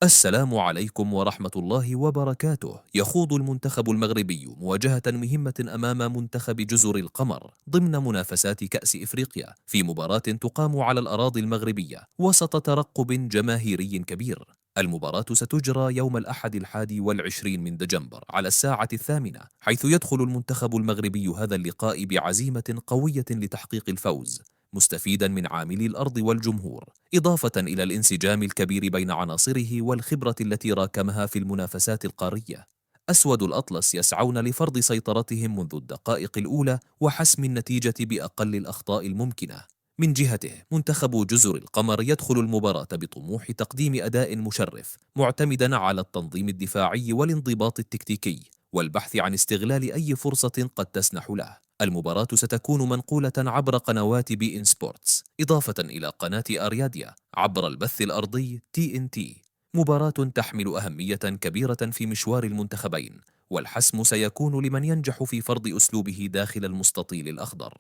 السلام عليكم ورحمة الله وبركاته. يخوض المنتخب المغربي مواجهة مهمة أمام منتخب جزر القمر ضمن منافسات كأس إفريقيا في مباراة تقام على الأراضي المغربية وسط ترقب جماهيري كبير. المباراة ستجرى يوم الأحد 21 من دجنبر على الساعة 8، حيث يدخل المنتخب المغربي هذا اللقاء بعزيمة قوية لتحقيق الفوز، مستفيدا من عاملي الأرض والجمهور، إضافة إلى الانسجام الكبير بين عناصره والخبرة التي راكمها في المنافسات القارية. أسود الأطلس يسعون لفرض سيطرتهم منذ الدقائق الأولى وحسم النتيجة بأقل الأخطاء الممكنة. من جهته، منتخب جزر القمر يدخل المباراة بطموح تقديم أداء مشرف، معتمدا على التنظيم الدفاعي والانضباط التكتيكي والبحث عن استغلال أي فرصة قد تسنح له. المباراة ستكون منقولة عبر قنوات بي إن سبورتس، إضافة إلى قناة أرياديا عبر البث الأرضي TNT. مباراة تحمل أهمية كبيرة في مشوار المنتخبين، والحسم سيكون لمن ينجح في فرض أسلوبه داخل المستطيل الأخضر.